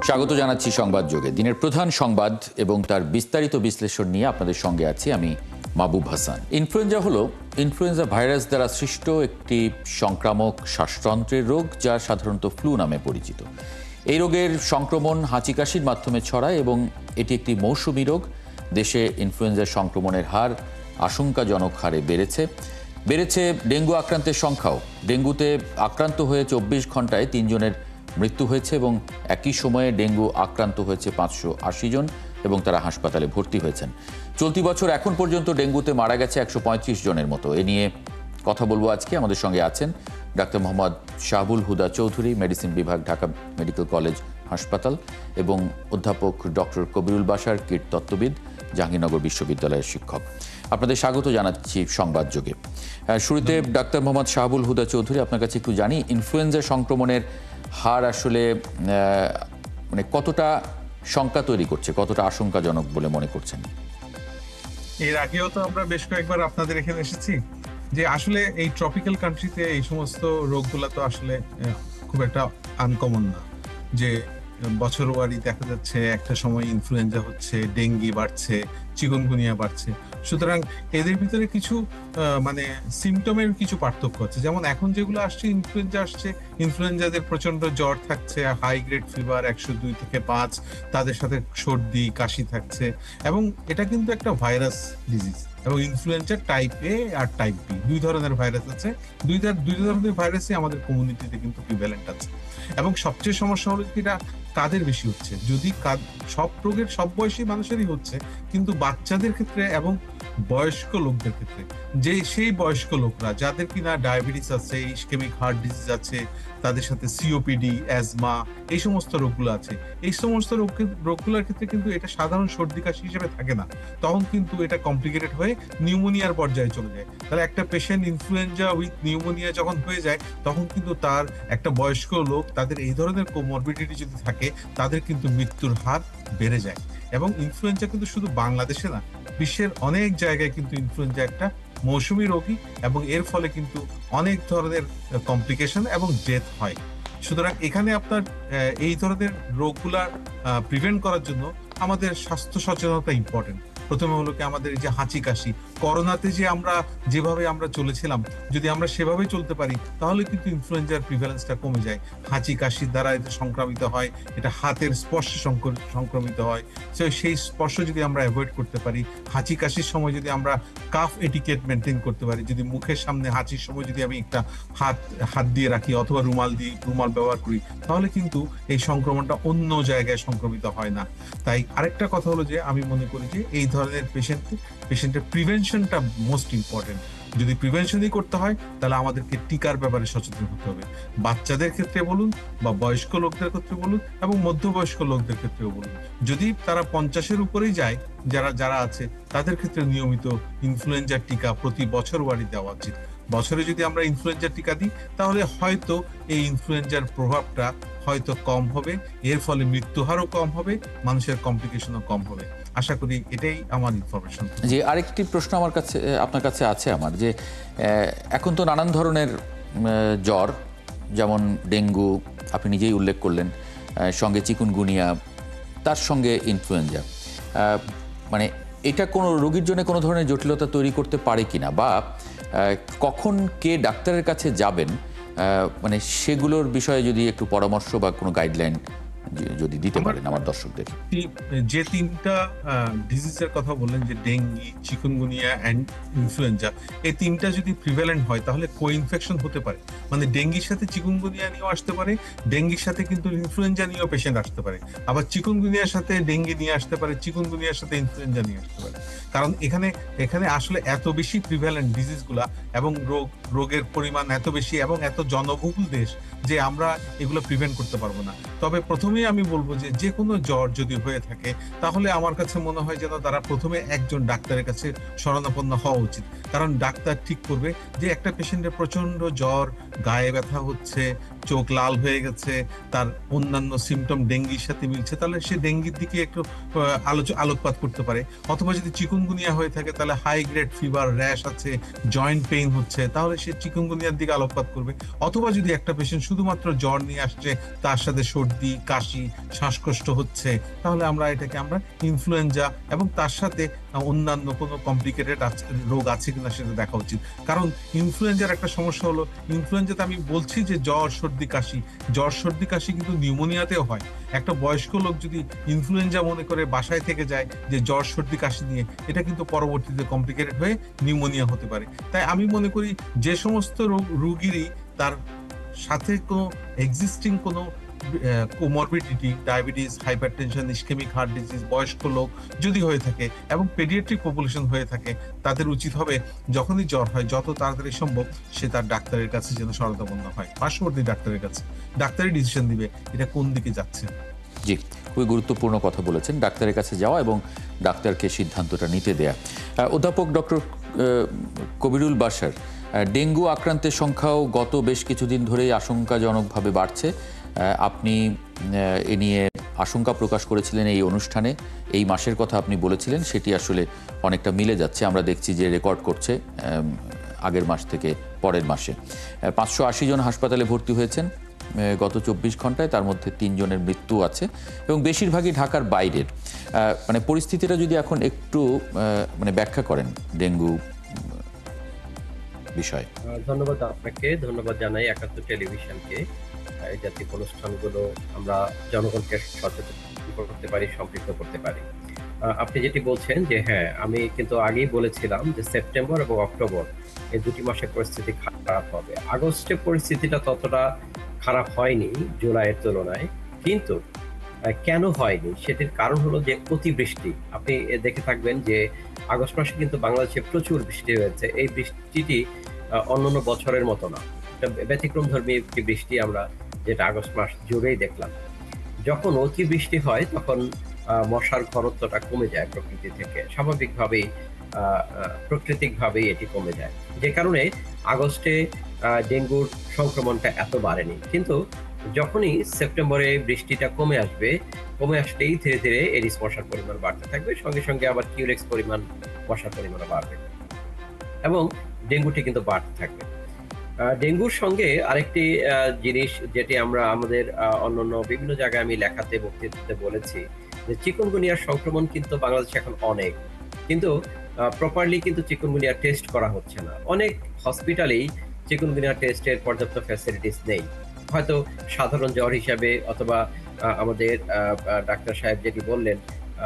স্বাগত জানাচ্ছি সংবাদ যোগে। দিনের প্রধান সংবাদ এবং তার বিস্তারিত বিশ্লেষণ নিয়ে আপনাদের সঙ্গে আছি আমি মাহবুব হাসান। ইনফ্লুয়েঞ্জা হলো ইনফ্লুয়েঞ্জা ভাইরাস দ্বারা সৃষ্ট একটি সংক্রামক শ্বাসতন্ত্রের রোগ, যা সাধারণত ফ্লু নামে পরিচিত। এই রোগের সংক্রমণ হাঁচি কাশির মাধ্যমে ছড়ায় এবং এটি একটি মৌসুমী রোগ। দেশে ইনফ্লুয়েঞ্জার সংক্রমণের হার আশঙ্কাজনক হারে বেড়েছে ডেঙ্গু আক্রান্তের সংখ্যাও। ডেঙ্গুতে আক্রান্ত হয়ে 24 ঘন্টায় 3 জনের মৃত্যু হয়েছে এবং একই সময়ে ডেঙ্গু আক্রান্ত হয়েছে 580 জন এবং তারা হাসপাতালে ভর্তি হয়েছেন। চলতি বছর এখন পর্যন্ত ডেঙ্গুতে মারা গেছে 135 জনের মতো। এ নিয়ে কথা বলবো আজকে। আমাদের সঙ্গে আছেন ডাক্তার মোহাম্মদ শাহাবুল হুদা চৌধুরী, মেডিসিন বিভাগ, ঢাকা মেডিকেল কলেজ হাসপাতাল, এবং অধ্যাপক ডক্টর কবিরুল বাশার, কীটতত্ত্ববিদ, জাহাঙ্গীরনগর বিশ্ববিদ্যালয়ের শিক্ষক। আপনাদের স্বাগত জানাচ্ছি সংবাদ যোগে। শুরুতে ডাক্তার মোহাম্মদ শাহাবুল হুদা চৌধুরী, আপনার কাছে একটু জানি, ইনফ্লুয়েঞ্জা সংক্রমণের হার আসলে মানে কতটা শঙ্কা তৈরি করছে, কতটা আশঙ্কাজনক বলে মনে করছেন? এর আগেও তো আমরা বেশ কয়েকবার আপনাদের এখানে এসেছি যে আসলে এই ট্রপিক্যাল কান্ট্রিতে এই সমস্ত রোগগুলো তো আসলে খুব একটা আনকমন না, যে বছর ওয়ারি দেখা যাচ্ছে একটা সময় ইনফ্লুয়েঞ্জা হচ্ছে, ডেঙ্গি বাড়ছে, চিকুনগুনিয়া বাড়ছে। সুতরাং এদের ভিতরে কিছু মানে সিমটমের কিছু পার্থক্য আছে। যেমন এখন যেগুলো আসছে, ইনফ্লুয়েঞ্জা আসছে, ইনফ্লুয়েঞ্জাদের প্রচন্ড জ্বর থাকছে, হাই গ্রেড ফিভার 102 থেকে 5, তাদের সাথে সর্দি কাশি থাকছে, এবং এটা কিন্তু একটা ভাইরাস ডিজিজ। এবং ইনফ্লুয়েঞ্জা টাইপ এ আর টাইপ বি, দুই ধরনের ভাইরাস আছে। দুই ধরনের ভাইরাসই আমাদের কমিউনিটিতে কিন্তু প্রিভ্যালেন্ট আছে। এবং সবচেয়ে সমস্যা হলো যেটা কাদের বেশি হচ্ছে, যদি সব রোগের সব বয়সী মানুষেরই হচ্ছে, কিন্তু বাচ্চাদের ক্ষেত্রে এবং বয়স্ক লোকদের ক্ষেত্রে, যে সেই বয়স্ক লোকরা যাদের কিনা ডায়াবেটিস আছে, ইসকেমিক হার্ট ডিজিজ আছে, তাদের সাথে সিওপিডি, অ্যাজমা, এই সমস্ত রোগগুলো আছে, এই সমস্ত রোগগুলোর ক্ষেত্রে কিন্তু এটা সাধারণ সর্দি কাশি হিসেবে থাকে না। তখন কিন্তু এটা কমপ্লিকেটেড হয়ে নিউমোনিয়ার পর্যায়ে চলে যায়। তাহলে একটা পেশেন্ট ইনফ্লুয়েঞ্জা উইথ নিউমোনিয়া যখন হয়ে যায়, তখন কিন্তু তার একটা বয়স্ক লোক, তাদের এই ধরনের কোমরবিডিটি যদি থাকে, তাদের কিন্তু মৃত্যুর হার বেড়ে যায়। এবং ইনফ্লুয়েঞ্জা কিন্তু শুধু বাংলাদেশে না, বিশ্বের অনেক জায়গায় কিন্তু ইনফ্লুয়েঞ্জা একটা মৌসুমী রোগী, এবং এর ফলে কিন্তু অনেক ধরনের কমপ্লিকেশন এবং ডেথ হয়। সুতরাং এখানে আপনার এই ধরনের রোগগুলা প্রিভেন্ট করার জন্য আমাদের স্বাস্থ্য সচেতনতা ইম্পর্টেন্ট। প্রথমে হলো কি, আমাদের যে হাঁচি কাশি, করোনাতে যে আমরা যেভাবে আমরা চলেছিলাম, যদি আমরা সেভাবে চলতে পারি, তাহলে কিন্তু ইনফ্লুয়েঞ্জার প্রিভ্যালেন্সটা কমে যায়। হাঁচি কাশির দ্বারা এটা সংক্রামিত হয়, এটা হাতের স্পর্শে সংক্রমিত হয়। সেই স্পর্শ যদি আমরা অ্যাভয়েড করতে পারি, হাঁচি কাশির সময় যদি আমরা কাফ এটিকেট মেনটেন করতে পারি, যদি মুখের সামনে হাঁচির সময় যদি আমি একটা হাত দিয়ে রাখি অথবা রুমাল ব্যবহার করি, তাহলে কিন্তু এই সংক্রমণটা অন্য জায়গায় সংক্রমিত হয় না। তাই আরেকটা কথা হলো যে, আমি মনে করি যে এই ধরনের পেশেন্টের প্রিভেনশনটা মোস্ট ইম্পর্টেন্ট। যদি প্রিভেনশনই করতে হয়, তাহলে আমাদেরকে টিকার ব্যাপারে সচেতন হতে হবে। বাচ্চাদের ক্ষেত্রে বলুন, বা বয়স্ক লোকদের ক্ষেত্রে বলুন, এবং মধ্যবয়স্ক লোকদের ক্ষেত্রেও বলুন। যদি তারা 50-এর উপরেই যায়, যারা আছে, তাদের ক্ষেত্রে নিয়মিত ইনফ্লুয়েঞ্জার টিকা প্রতি বছর ওয়ারি দেওয়া উচিত। বছরে যদি আমরা ইনফ্লুয়েঞ্জার টিকা দিই, তাহলে হয়তো এই ইনফ্লুয়েঞ্জার প্রভাবটা হয়তো কম হবে, এর ফলে মৃত্যু হারও কম হবে, মানুষের কমপ্লিকেশনও কম হবে। আশা করি এটাই আমার ইনফরমেশন। যে আরেকটি প্রশ্ন আপনার কাছে আছে আমার, যে এখন তো নানান ধরনের জ্বর, যেমন ডেঙ্গু আপনি নিজেই উল্লেখ করলেন, সঙ্গে চিকুনগুনিয়া, তার সঙ্গে ইনফ্লুয়েঞ্জা, মানে এটা কোনো রোগীর জন্য কোনো ধরনের জটিলতা তৈরি করতে পারে কিনা, বা কখন কে ডাক্তারের কাছে যাবেন, মানে সেগুলোর বিষয়ে যদি একটু পরামর্শ বা কোনো গাইডলাইন যদি দিতে পারেন আমার দর্শকদের। যে তিনটা ডিজিজের কথা বললেন, যে ডেঙ্গি, চিকুনগুনিয়া এন্ড ইনফ্লুয়েঞ্জা, এই তিনটা যদি প্রিভ্যালেন্ট হয়, তাহলে কো-ইনফেকশন হতে পারে। মানে ডেঙ্গির সাথে চিকুনগুনিয়া নিয়েও আসতে পারে, ডেঙ্গির সাথে কিন্তু ইনফ্লুয়েঞ্জা নিয়েও পেশেন্ট আসতে পারে, আবার চিকুনগুনিয়ার সাথে ডেঙ্গি নিয়ে আসতে পারে, চিকুনগুনিয়ার সাথে ইনফ্লুয়েঞ্জা নিয়ে আসতে পারে। কারণ এখানে আসলে এত বেশি প্রিভ্যালেন্ট ডিজিজগুলা, এবং রোগের পরিমাণ এত বেশি, এবং এত জনবহুল দেশ, যে আমরা এগুলো প্রিভেন্ট করতে পারবো না। তবে প্রথমেই আমি বলবো যে কোনো জ্বর যদি হয়ে থাকে, তাহলে আমার কাছে মনে হয় যেন তারা প্রথমে একজন ডাক্তারের কাছে শরণাপন্ন হওয়া উচিত। কারণ ডাক্তার ঠিক করবে যে একটা পেশেন্টের প্রচন্ড জ্বর, গায়ে ব্যথা হচ্ছে, চোখ লাল হয়ে গেছে, তার অন্যান্য সিমটম ডেঙ্গির সাথে মিলছে, তাহলে সে ডেঙ্গির দিকে একটু আলোকপাত করতে পারে। অথবা যদি চিকুনগুনিয়া হয়ে থাকে, তাহলে হাই গ্রেড ফিভার, র্যাশ আছে, জয়েন্ট পেইন হচ্ছে, তাহলে সে চিকুনগুনিয়ার দিকে আলোকপাত করবে। অথবা যদি একটা পেশেন্ট শুধুমাত্র জ্বর নিয়ে আসছে, তার সাথে সর্দি, কাশি, শ্বাসকষ্ট হচ্ছে, তাহলে এটাকে আমরা ইনফ্লুয়েঞ্জা এবং তার সাথে অন্যান্য কোনো কমপ্লিকেটেড রোগ আছে কিনা সেটা দেখা উচিত। কারণ ইনফ্লুয়েঞ্জার একটা সমস্যা হলো, ইনফ্লুয়েঞ্জাতে আমি বলছি যে জ্বর সর্দি কাশি, জ্বর সর্দি কাশি কিন্তু নিউমোনিয়াতেও হয়। একটা বয়স্ক লোক যদি ইনফ্লুয়েঞ্জা মনে করে বাসায় থেকে যায় যে জ্বর সর্দি কাশি নিয়ে, এটা কিন্তু পরবর্তীতে কমপ্লিকেটেড হয়ে নিউমোনিয়া হতে পারে। তাই আমি মনে করি যে সমস্ত রোগীরই তার সাথে কোনো এক্সিস্টিং কোনো comorbidity, diabetes, hypertension, ischaemic heart disease, বয়স্ক লোক যদি হয়ে থাকে এবং পেডিয়াট্রিক পপুলেশন হয়ে থাকে, তাদের উচিত হবে যখনই জ্বর হয় যত তাড়াতাড়ি সম্ভব সে তার ডাক্তারের কাছে যেন শরণাপন্ন হয়, পার্শ্ববর্তী ডাক্তারের কাছে। ডাক্তারই ডিসিশন দিবে এটা কোন দিকে যাচ্ছে। জি, খুবই গুরুত্বপূর্ণ কথা বলেছেন, ডাক্তারের কাছে যাওয়া এবং ডাক্তারকে সিদ্ধান্তটা নিতে দেয়া। অধ্যাপক ডক্টর কবিরুল বাশার, ডেঙ্গু আক্রান্তের সংখ্যাও গত বেশ কিছুদিন ধরেই আশঙ্কাজনকভাবে বাড়ছে। আপনি এ নিয়ে আশঙ্কা প্রকাশ করেছিলেন এই অনুষ্ঠানে, এই মাসের কথা আপনি বলেছিলেন, সেটি আসলে অনেকটা মিলে যাচ্ছে। আমরা দেখছি যে রেকর্ড করছে আগের মাস থেকে পরের মাসে। 580 জন হাসপাতালে ভর্তি হয়েছেন গত 24 ঘন্টায়, তার মধ্যে 3 জনের মৃত্যু আছে এবং বেশিরভাগই ঢাকার বাইরের। মানে পরিস্থিতিটা যদি এখন একটু মানে ব্যাখ্যা করেন ডেঙ্গু বিষয়। ধন্যবাদ আপনাকে, ধন্যবাদ জানাই একাত্তর টেলিভিশনকে। এই জাতীয় অনুষ্ঠানগুলো আমরা জনগণকে সচেতন করতে পারি, সম্পৃক্ত করতে পারি। আপনি যেটি বলছেন যে হ্যাঁ, আমি কিন্তু আগেই বলেছিলাম যে সেপ্টেম্বর এবং অক্টোবর এই দুটি মাসে পরিস্থিতি খারাপ হবে। আগস্টে পরিস্থিতিটা ততটা খারাপ হয়নি জুলাইয়ের তুলনায়, কিন্তু কেন হয়নি সেটির কারণ হলো যে অতিবৃষ্টি। আপনি দেখে থাকবেন যে আগস্ট মাসে কিন্তু বাংলাদেশে প্রচুর বৃষ্টি হয়েছে। এই বৃষ্টিটি অন্যান্য বছরের মতো না, ব্যতিক্রমধর্মী একটি বৃষ্টি আমরা যেটা আগস্ট মাস জুড়েই দেখলাম। যখন অতিবৃষ্টি হয় তখন মশার ঘনত্বটা কমে যায় প্রকৃতি থেকে, স্বাভাবিকভাবেই প্রাকৃতিকভাবেই এটি কমে যায়, যে কারণে আগস্টে ডেঙ্গুর সংক্রমণটা এত বাড়েনি। কিন্তু যখনই সেপ্টেম্বরে বৃষ্টিটা কমে আসলেই ধীরে ধীরে এডিস মশার পরিমাণ বাড়তে থাকবে, সঙ্গে সঙ্গে আবার কিউরেক্স মশার পরিমাণ বাড়বে এবং ডেঙ্গুটি কিন্তু বাড়তে থাকবে। ডেঙ্গুর সঙ্গে আরেকটি জিনিস যেটি আমরা আমাদের অন্যান্য বিভিন্ন জায়গায় আমি লেখাতে বক্তৃতাতে বলেছি যে চিকুনগুনিয়ার সংক্রমণ কিন্তু বাংলাদেশে এখন অনেক, কিন্তু প্রপারলি কিন্তু চিকুনগুনিয়া টেস্ট করা হচ্ছে না। অনেক হসপিটালেই চিকুনগুনিয়া টেস্টের পর্যাপ্ত ফ্যাসিলিটিস নেই। হয়তো সাধারণ জ্বর হিসাবে অথবা আমাদের ডাক্তার সাহেব যেটি বললেন,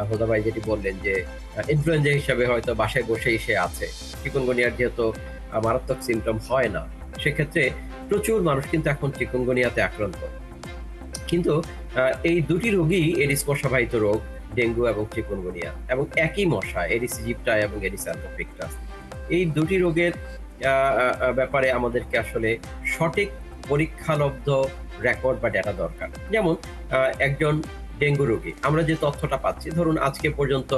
হুদা ভাই যেটি বললেন যে ইনফ্লুয়েঞ্জা হিসাবে হয়তো বাসায় বসেই সে আছে, চিকুনগুনিয়ার যেহেতু মারাত্মক সিমটম হয় না, সেক্ষেত্রে প্রচুর মানুষ কিন্তু এখন চিকুনগুনিয়াতে আক্রান্ত। কিন্তু এই দুটি রোগই এডিস মশাবাহিত রোগ, ডেঙ্গু এবং চিকুনগুনিয়া, এবং একই মশা এডিস ইজিপ্টাই এবং এডিস অ্যালকোপিক্টাস। এই দুটি রোগের ব্যাপারে আমাদেরকে আসলে সঠিক পরীক্ষালব্ধ রেকর্ড বা ডেটা দরকার। যেমন একজন ডেঙ্গু রোগী, আমরা যে তথ্যটা পাচ্ছি, ধরুন আজকে পর্যন্ত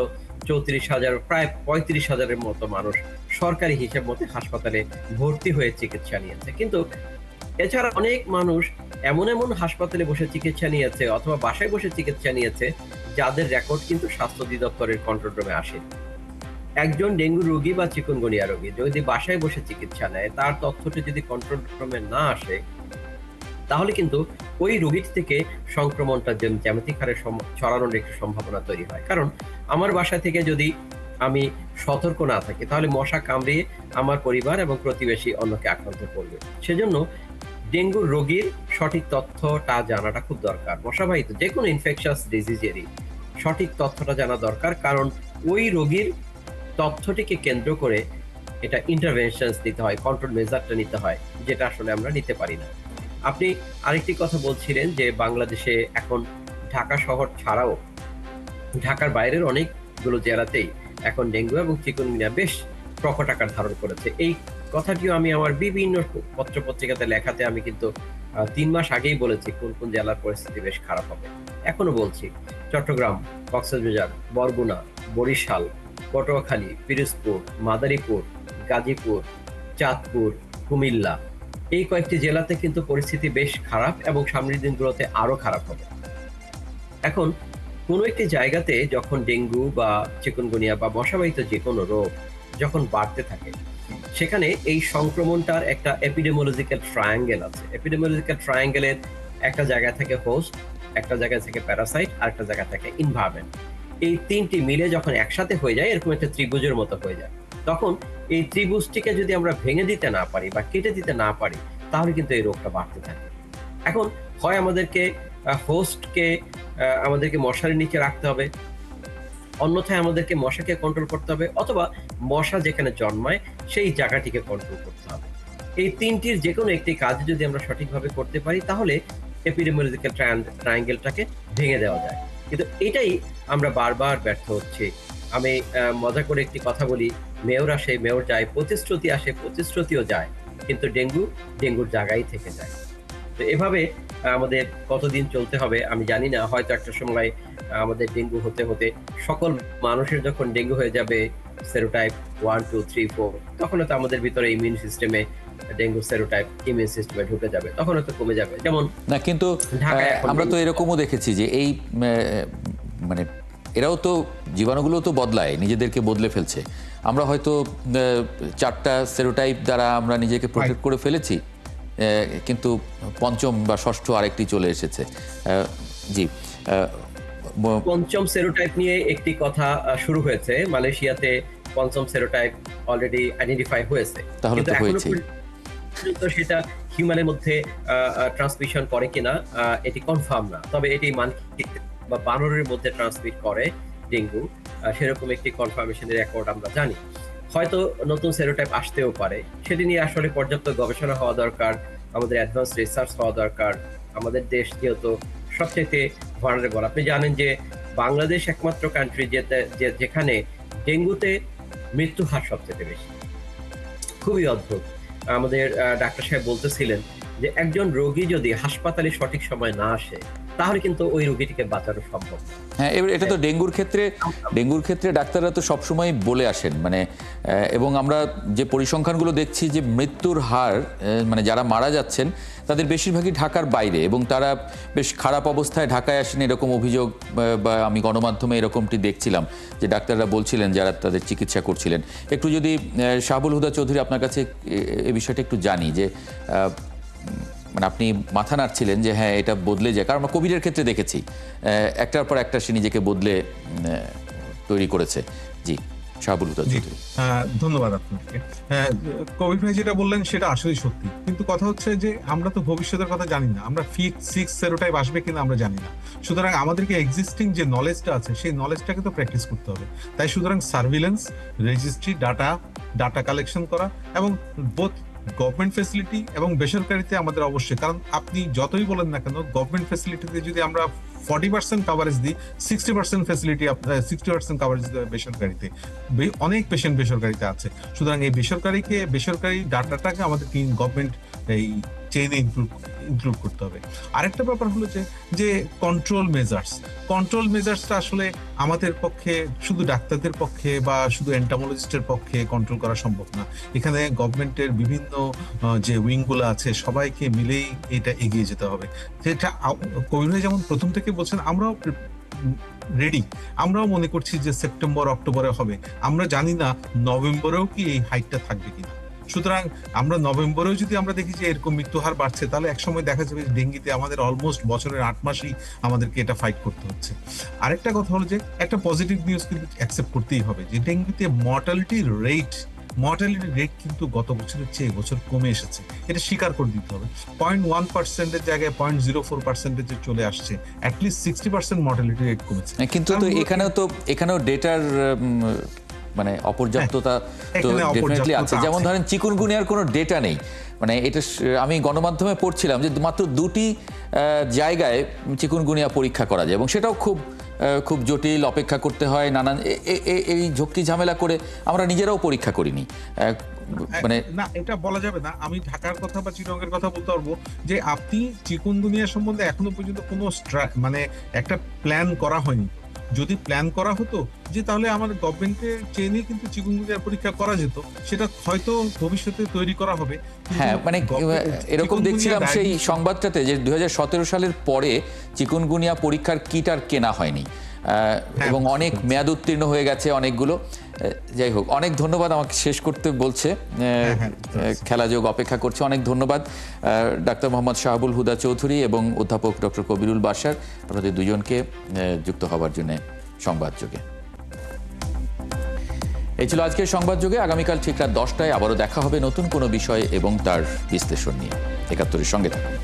34,000 প্রায় 35,000-এর মতো মানুষ সরকারি হিসাব মতে হাসপাতালে ভর্তি হয়ে চিকিৎসা নিয়েছে। কিন্তু এছাড়া অনেক মানুষ এমন হাসপাতালে বসে চিকিৎসা নিয়েছে অথবা বাসায় বসে চিকিৎসা নিয়েছে যাদের রেকর্ড কিন্তু স্বাস্থ্য অধিদপ্তরের কন্ট্রোল রুমে আসে। একজন ডেঙ্গু রোগী বা চিকুনগুনিয়া রোগী যদি বাসায় বসে চিকিৎসা নেয়, তার তথ্যটি যদি কন্ট্রোল রুমে না আসে, তাহলে কিন্তু ওই রোগীটি থেকে সংক্রমণটা জ্যামিতিক হারে ছড়ানোর একটি সম্ভাবনা তৈরি হয়। কারণ আমার বাসা থেকে যদি আমি সতর্ক না থাকি, তাহলে মশা কামড়িয়ে আমার পরিবার এবং প্রতিবেশী অন্যকে আক্রান্ত করবে। সেজন্য ডেঙ্গু রোগীর সঠিক তথ্যটা জানাটা খুব দরকার। মশাবাহিত যে কোনো ইনফেকশাস ডিজিজেরই সঠিক তথ্যটা জানা দরকার, কারণ ওই রোগীর তথ্যটিকে কেন্দ্র করে এটা ইন্টারভেনশনস নিতে হয়, কন্ট্রোল মেজারটা নিতে হয়, যেটা আসলে আমরা নিতে পারি না। আপনি আরেকটি কথা বলছিলেন যে বাংলাদেশে এখন ঢাকা শহর ছাড়াও ঢাকার বাইরের অনেকগুলো জেলাতেই এখন ডেঙ্গু এবং চিকুনগুনিয়া বেশ প্রকট আকার ধারণ করেছে। এই কথাটিও আমি আমার বিভিন্ন পত্রপত্রিকাতে লেখাতে আমি কিন্তু 3 মাস আগেই বলেছি কোন কোন জেলার পরিস্থিতি বেশ খারাপ হবে। এখনো বলছি, চট্টগ্রাম, কক্সবাজার, বরগুনা, বরিশাল, পটুয়াখালী, পিরোজপুর, মাদারীপুর, গাজীপুর, চাঁদপুর, কুমিল্লা, এই কয়েকটি জেলাতে কিন্তু পরিস্থিতি বেশ খারাপ এবং সামনের দিনগুলোতে আরো খারাপ হবে। এখন কোনো একটি জায়গাতে যখন ডেঙ্গু বা চিকুনগুনিয়া বা মশাবাহিত যে কোনো রোগ যখন বাড়তে থাকে, সেখানে এই সংক্রমণটার একটা এপিডেমিওলজিক্যাল ট্রায়াঙ্গেল আছে। এপিডেমিওলজিক্যাল ট্রায়াঙ্গেলের একটা জায়গা থেকে হোস্ট, একটা জায়গা থেকে প্যারাসাইট, আর একটা জায়গা থেকে এনভায়রনমেন্ট। এই তিনটি মিলে যখন একসাথে হয়ে যায়, এরকম একটা ত্রিভুজের মতো হয়ে যায়, তখন এই ত্রিভুজটিকে যদি আমরা ভেঙে দিতে না পারি বা কেটে দিতে না পারি, তাহলে কিন্তু এই রোগটা বাড়তে থাকে। এখন হয় আমাদেরকে হোস্টকে আমাদেরকে মশারির নিচে রাখতে হবে, অন্যথায় আমাদেরকে মশাকে কন্ট্রোল করতে হবে, অথবা মশা যেখানে জন্মায় সেই জায়গাটিকে কন্ট্রোল করতে হবে। এই তিনটির যে কোনো একটি কাজ যদি আমরা সঠিকভাবে করতে পারি, তাহলে এপিডেমিওলজিক্যাল ট্রায়াঙ্গেলটাকে ভেঙে দেওয়া যায়। কিন্তু এটাই আমরা বারবার ব্যর্থ হচ্ছি। আমি মজা করে একটি কথা বলি, মেয়র আসে, মেয়র যায়, প্রতিশ্রুতি আসে, প্রতিশ্রুতিও যায়, কিন্তু ডেঙ্গুর জায়গায় থেকে যায়। তো এভাবে আমাদের কতদিন চলতে হবে আমি জানি না। হয়তো একটা সময় আমাদের ডেঙ্গু হতে হতে সকল মানুষের যখন ডেঙ্গু হয়ে যাবে সেরোটাইপ 1, 2, 3, 4, তখন হয়তো আমাদের ভিতরে ইমিউন সিস্টেমে ডেঙ্গু সেরোটাইপ ইমিউন সিস্টেমে ঢুকে যাবে, তখন হয়তো কমে যাবে। যেমন না, কিন্তু ঢাকায় এখন আমরা তো এরকমও দেখেছি যে এই মানে এরাও তো জীবাণুগুলো তো বদলায়, নিজেদেরকে বদলে ফেলছে। আমরা হয়তো 4টা সেরোটাইপ দ্বারা আমরা নিজেকে প্রোটেক্ট করে ফেলেছি, কিন্তু পঞ্চম বা ষষ্ঠ আরেকটি চলে এসেছে। জি, পঞ্চম সেরোটাইপ নিয়ে একটি কথা শুরু হয়েছে। মালয়েশিয়াতে পঞ্চম সেরোটাইপ অলরেডি আইডেন্টিফাই হয়েছে, তাহলে কিন্তু তো এখনো হয়েছেই। পর্যন্ত সেটা হিউম্যানের মধ্যে ট্রান্সমিশন করে কিনা এটি কনফার্ম না। তবে এটি মানকি বা বানরের মধ্যে ট্রান্সমিট করে ডেঙ্গু, সেরকম একটি কনফার্মেশনের রেকর্ড আমরা জানি। হয়তো নতুন সেরোটাইপ আসতেও পারে, সেটি নিয়ে আসলে পর্যাপ্ত গবেষণা হওয়া দরকার, আমাদের অ্যাডভান্স রিসার্চ হওয়া দরকার। আমাদের দেশ যেহেতু সবচেয়ে ভালনারেবল, আপনি জানেন যে বাংলাদেশ একমাত্র কান্ট্রি যেখানে ডেঙ্গুতে মৃত্যু হার সবচেয়ে বেশি। খুবই অদ্ভুত। আমাদের ডাক্তার সাহেব বলতেছিলেন যে একজন রোগী যদি হাসপাতালে সঠিক সময় না আসে, তাহলে কিন্তু ওই রোগীটিকে বাঁচানো সম্ভব না। হ্যাঁ, এবার এটা তো ডেঙ্গুর ক্ষেত্রে ডাক্তাররা তো সবসময় বলে আসেন, মানে এবং আমরা যে পরিসংখ্যানগুলো দেখছি যে মৃত্যুর হার, মানে যারা মারা যাচ্ছেন তাদের বেশিরভাগই ঢাকার বাইরে, এবং তারা বেশ খারাপ অবস্থায় ঢাকায় আসেন এরকম অভিযোগ, বা আমি গণমাধ্যমে এরকমটি দেখছিলাম যে ডাক্তাররা বলছিলেন যারা তাদের চিকিৎসা করছিলেন। একটু যদি শাহাবুল হুদা চৌধুরী আপনার কাছে এই বিষয়টা একটু জানি, যে মানে আপনি মাথা নাড়ছিলেন যে হ্যাঁ এটা বদলে যায়, কারণ আমরা কোভিডের ক্ষেত্রে দেখেছি একটার পর একটা সে নিজেকে বদলে তৈরি করেছে। জি, শাহাবুল হুদা চৌধুরী। ধন্যবাদ আপনাকে। কবির ভাই যেটা বললেন সেটা আসলেই সত্যি, কিন্তু কথা হচ্ছে যে আমরা তো ভবিষ্যতের কথা জানি না, আমরা সিক্স সেরোটাইপ আসবে কিনা আমরা জানি না। সুতরাং আমাদেরকে এক্সিস্টিং যে নলেজটা আছে সেই নলেজটাকে তো প্র্যাকটিস করতে হবে। তাই সুতরাং সার্ভিলেন্স, রেজিস্ট্রি, ডাটা কালেকশন করা, এবং বোথ গভর্নমেন্ট ফ্যাসিলিটি এবং বেসরকারিতে আমাদের অবশ্যই, কারণ আপনি যতই বলেন না কেন গভর্নমেন্ট ফ্যাসিলিটিতে যদি আমরা 40% কাভারেজ দিই, 60% ফ্যাসিলিটি 60% কাভারেজ বেসরকারিতে। অনেক পেশেন্ট বেসরকারিতে আছে। সুতরাং এই বেসরকারি ডাটাটাকে আমাদেরকে গভর্নমেন্ট এই চেইনে ইনক্লুড করতে হবে। আরেকটা ব্যাপার হলো যে কন্ট্রোল মেজার্সটা আসলে আমাদের পক্ষে, শুধু ডাক্তারদের পক্ষে বা শুধু এন্টামোলজিস্টের পক্ষে কন্ট্রোল করা সম্ভব না। এখানে গভর্নমেন্টের বিভিন্ন যে উইংগুলো আছে সবাইকে মিলেই এটা এগিয়ে যেতে হবে। যেটা কবির ভাই যেমন প্রথম থেকে বলছেন, আমরাও রেডি, আমরাও মনে করছি যে সেপ্টেম্বর অক্টোবরে হবে। আমরা জানি না নভেম্বরেও কি এই হাইটটা থাকবে কিনা। সুতরাং আমরা নভেম্বরেও যদি আমরা দেখি যে এরকম মৃত্যুহার বাড়ছে, তাহলে একসময় দেখা যাবে যে ডেঙ্গিতে আমাদের অলমোস্ট বছরের 8 মাসই আমাদেরকে এটা ফাইট করতে হচ্ছে। আরেকটা কথা হলো যে একটা পজিটিভ নিউজ কিন্তু অ্যাকসেপ্ট করতেই হবে, যে ডেঙ্গুতে মর্টালিটি রেট কিন্তু গত বছরের চেয়ে এবছর কমে এসেছে। এটা স্বীকার করে দিতে হবে। 0.1%-এর জায়গায় 0.04%-এ চলে আসছে। অ্যাটলিস্ট 60% মর্টালিটি রেট কমেছে। কিন্তু তো এখানেও ডেটার মানে অপর্যাপ্ততা তো ডেফিনেটলি আছে। যেমন ধরেন চিকুনগুনিয়ার কোনো ডেটা নেই, মানে এটা আমি গণমাধ্যমে পড়ছিলাম যে মাত্র 2টি জায়গায় চিকুনগুনিয়া পরীক্ষা করা যায়, এবং সেটাও খুব জটিল, অপেক্ষা করতে হয়, নানান এই ঝক্কি ঝামেলা করে আমরা নিজেরাও পরীক্ষা করিনি। মানে না, এটা বলা যাবে না। আমি ঢাকার কথা বা চিটাগংয়ের কথা বলতে পারবো যে আপনি চিকুনগুনিয়া সম্বন্ধে এখনো পর্যন্ত কোনো মানে একটা প্ল্যান করা হয়নি। যদি প্ল্যান করা হতো যে তাহলে আমার গভর্নমেন্টের চেয়ে কিন্তু চিকুনগুনিয়ার পরীক্ষা করা যেত, সেটা হয়তো ভবিষ্যতে তৈরি করা হবে। কিন্তু হ্যাঁ, মানে এরকম চিকুনগুনিয়া দেখছিলাম সেই ডায়াগনোসিস সংবাদটাতে যে 2017 সালের পরে চিকুনগুনিয়া পরীক্ষার কিট আর কেনা হয়নি, এবং অনেক মেয়াদ উত্তীর্ণ হয়ে গেছে অনেকগুলো। যাই হোক, অনেক ধন্যবাদ। আমাকে শেষ করতে বলছে, খেলা যোগ অপেক্ষা করছে। অনেক ধন্যবাদ ডাক্তার মোহাম্মদ শাহাবুল হুদা চৌধুরী এবং অধ্যাপক ডক্টর কবিরুল বাশার, আপনাদের দুজনকে যুক্ত হওয়ার জন্য সংবাদ যোগে। এই ছিল আজকের সংবাদ যোগে। আগামীকাল ঠিক রাত 10টায় আবারও দেখা হবে নতুন কোনো বিষয় এবং তার বিশ্লেষণ নিয়ে। ৭১-এর সঙ্গে থাকুন।